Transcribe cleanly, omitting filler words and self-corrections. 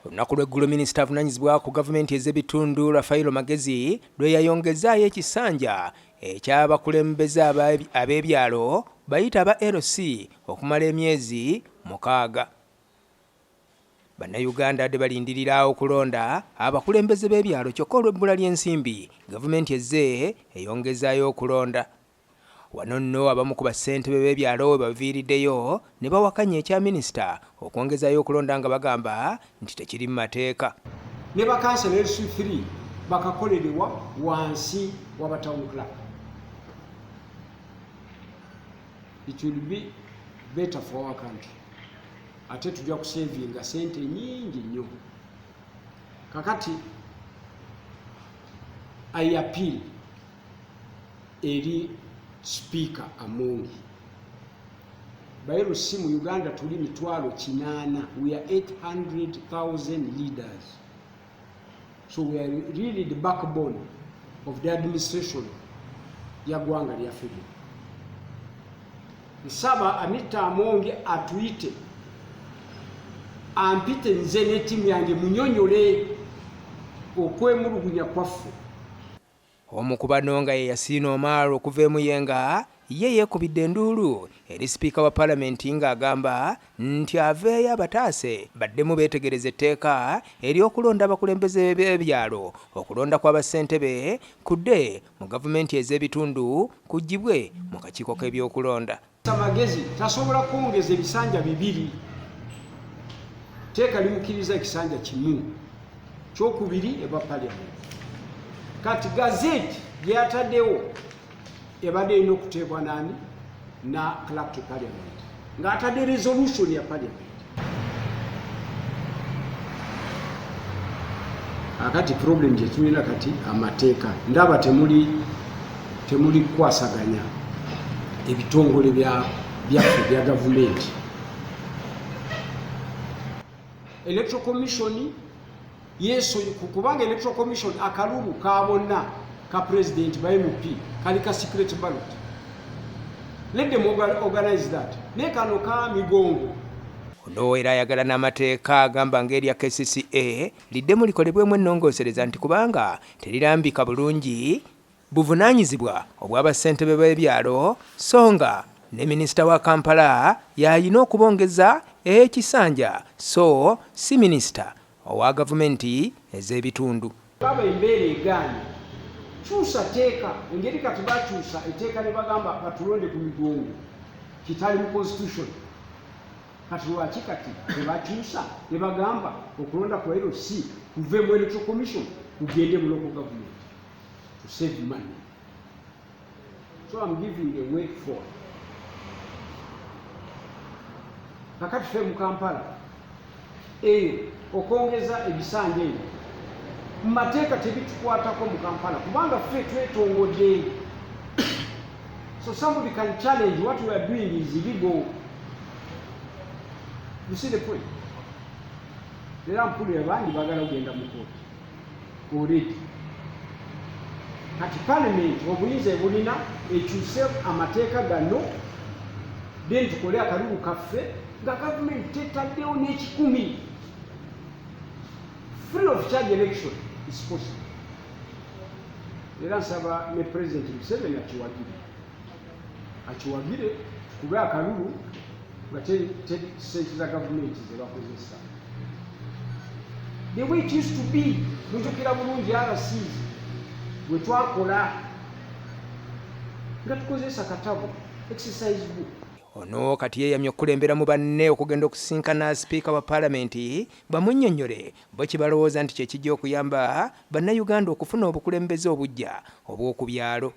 Olunaku lw'eggulo minisita avunaanyizibwa ku gavumenti ez'ebitundu Rafael Magezi lwe yayongezaayo ekisanja eky'abakulembeze ab'ebyalo bayita aba LC okumala emyezi 6. Bannayuganda de balindirira okulonda abakulembeze b'ebyalo kyokka olw'ebbula ly'ensimbi gavumenti ezze eyongezaayo okulonda. Wano nno abamu ku bassentebe b'ebyalo we baviiriddeyo ne bawakanya ekya minisita okwongezaayo okulonda nga bagamba nti tekiri mu mateeka. Ne bakansala LC3 bakakolerewa wansi wa town clerk. It will be better for our country. Ate tujja kusevinga sente nyingi nnyo. Kakati I appeal eri Speaker Amongi. Bayero simu Uganda tuli mitwalo 8. We are 800,000 leaders. So we are really the backbone of the administration ya gwanga lyaffe. Nsaba Anita Amongi atuite ampite nze n'ettiimu yange munyonyole okwemulugunya kwaffe. Omu ku bano nga ye Yasin Omar okuva e Muyenga ye yeekubidde enduulu eri sipiika wa paalamenti ng'agamba nti aveeyo abataase baddemu beetegereza etteeka ery'okulonda abakulembeze b'ebyalo okulonda kw'abassentebe kudde mu gavumenti ez'ebitundu kuggyibwe mu kakiiko k'ebyokulonda. Magezi tasobola kwongeza ebisanja 2. Teeka limukkiriza ekisanja kimu kyokubiri eba paalamenti. Kati gazeti gyataddewo ebadde erina okuteebwa nani na clerk to parliament ng'atadde resolution ya parliament. Akati problem gye tulina kati amateeka ndaba temuli kukwasaganya ebitongole byaffe bya gavumenti. Electoral Commission yeso kubanga Electoral Commission akalulu ka bonna ka president by MP kali ka secret ballot. Let them organize that. Ne kano ka migongo. Ono era ayagala n'amateeka agamba ng'erya KCCA liddemu likolebwemu ennongoosereza nti kubanga terirambika bulungi buvunaanyizibwa obw'abassentebe b'ebyalo so nga ne minisita wa Kampala y'alina okubongeza ekisanja so si minisita owa gavumenti ez'ebitundu. Baba embeera egaanye kyusa teeka engeri kati bakyusa etteeka ne bagamba batulonde ku migongo kitali mu constitution. Kati lwaki kati tebakyusa ne bagamba okulonda kwa LC kuve mu Electoral Commission kugende mu local government to save money. So I'm giving a way forward. Kakati ffe mu Kampala okwongeza ebisanja ebyo mu mateeka tebitukwatako mu Kampala kubanga ffe twetongodde. So somebody can challenge what we are doing is illegal. You see the point? Era mpulira bangi bagala kugenda mu kooti already. Kati parliament obuyinza ebulina ekyuse amateeka gano then tukole akalulu kaffe nga gavumenti tetaddewo n'ekikumi. Free of charge election is possible. Era nsaba ne President Museveni akiwagire kube akalulu nga teri sente za gavumenti ze bakozesa. The way it used to be, mujjukira bulungi RCs bwe twakola nga tukozesa katabo exercise book. Ono kati yeeyamye okukulembera mu banne okugenda okusinkana sipiika wa paalamenti bamunnyonnyole bo kye balowooza nti kye kijja okuyamba bannayuganda okufuna obukulembeze obuggya obw'oku byalo.